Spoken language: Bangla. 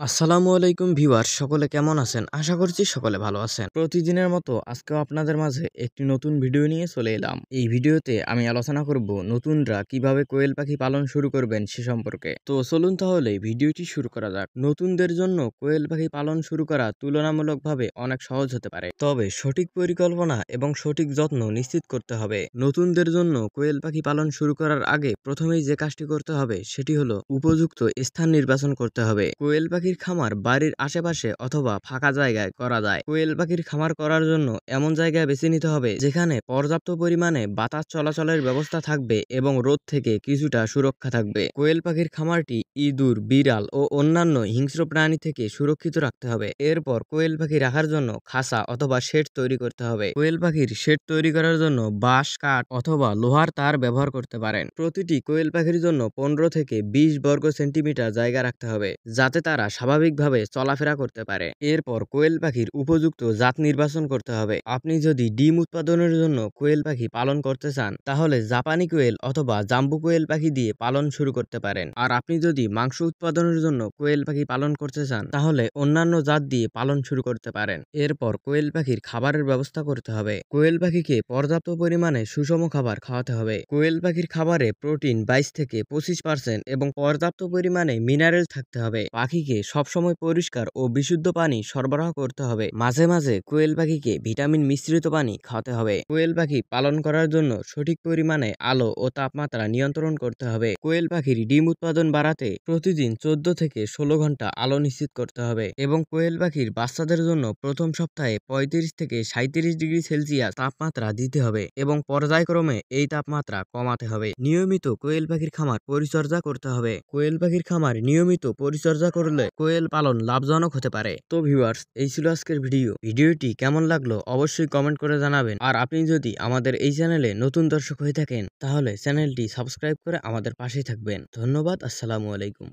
আসসালামু আলাইকুম ভিউয়ার, সকলে কেমন আছেন? আশা করছি সকলে ভালো আছেন। প্রতিদিনের মতো আজকেও আপনাদের মাঝে একটি নতুন ভিডিও নিয়ে চলে এলাম। এই ভিডিওতে আমি আলোচনা করব নতুনরা কিভাবে কোয়েল পাখি পালন শুরু করবেন সে সম্পর্কে। তো চলুন তাহলে ভিডিওটি শুরু করা যাক। নতুনদের জন্য কোয়েল পাখি পালন শুরু করা তুলনামূলকভাবে অনেক সহজ হতে পারে, তবে সঠিক পরিকল্পনা এবং সঠিক যত্ন নিশ্চিত করতে হবে। নতুনদের জন্য কোয়েল পাখি পালন শুরু করার আগে প্রথমেই যে কাজটি করতে হবে সেটি হলো উপযুক্ত স্থান নির্বাচন করতে হবে। কোয়েল পাখির খামার বাড়ির আশেপাশে অথবা ফাঁকা জায়গায় করা যায়। কোয়েল পাখির খামার করার জন্য এমন জায়গায় বেছে নিতে হবে যেখানে পর্যাপ্ত পরিমাণে বাতাস চলাচলের ব্যবস্থা থাকবে এবং রোদ থেকে কিছুটা সুরক্ষা থাকবে। কোয়েল পাখির খামারটি ইঁদুর, বিড়াল ও অন্যান্য হিংস্র প্রাণী থেকে সুরক্ষিত রাখতে হবে। এরপর কোয়েল পাখি রাখার জন্য খাঁচা অথবা শেড তৈরি করতে হবে। কোয়েল পাখির শেড তৈরি করার জন্য বাঁশ, কাঠ অথবা লোহার তার ব্যবহার করতে পারেন। প্রতিটি কোয়েল পাখির জন্য 15 থেকে 20 বর্গ সেন্টিমিটার জায়গা রাখতে হবে যাতে তারা স্বাভাবিকভাবে চলাফেরা করতে পারে। এরপর কোয়েল পাখির উপযুক্ত জাত নির্বাচন করতে হবে। আপনি যদি ডিম উৎপাদনের জন্য কোয়েল পাখি পালন করতে চান তাহলে জাপানি কোয়েল অথবা জাম্বু কোয়েল পাখি দিয়ে পালন শুরু করতে পারেন। আর আপনি যদি মাংস উৎপাদনের জন্য কোয়েল পাখি পালন করতে চান তাহলে অন্যান্য জাত দিয়ে পালন শুরু করতে পারেন। এরপর কোয়েল পাখির খাবারের ব্যবস্থা করতে হবে। কোয়েল পাখিকে পর্যাপ্ত পরিমাণে সুষম খাবার খাওয়াতে হবে। কোয়েল পাখির খাবারে প্রোটিন 22 থেকে 25% এবং পর্যাপ্ত পরিমাণে মিনারেল থাকতে হবে। পাখিকে সবসময় পরিষ্কার ও বিশুদ্ধ পানি সরবরাহ করতে হবে। মাঝে মাঝে কোয়েল পাখিকে ভিটামিন মিশ্রিত পানি খাওয়াতে হবে। কোয়েল পাখি পালন করার জন্য সঠিক পরিমাণে আলো ও তাপমাত্রা নিয়ন্ত্রণ করতে হবে। কোয়েল পাখির ডিম উৎপাদন বাড়াতে প্রতিদিন 14 থেকে 16 ঘন্টা আলো নিশ্চিত করতে হবে এবং কোয়েল পাখির বাচ্চাদের জন্য প্রথম সপ্তাহে 35 থেকে 37 ডিগ্রি সেলসিয়াস তাপমাত্রা দিতে হবে এবং পর্যায়ক্রমে এই তাপমাত্রা কমাতে হবে। নিয়মিত কোয়েল পাখির খামার পরিচর্যা করতে হবে। কোয়েল পাখির খামার নিয়মিত পরিচর্যা করলে কোয়েল পালন লাভজনক হতে পারে। তো ভিউয়ার্স, এই ছিল আজকের ভিডিওটি কেমন লাগলো অবশ্যই কমেন্ট করে জানাবেন। আর আপনি যদি আমাদের এই চ্যানেলে নতুন দর্শক হয়ে থাকেন তাহলে চ্যানেলটি সাবস্ক্রাইব করে আমাদের পাশেই থাকবেন। ধন্যবাদ। আসসালামু আলাইকুম।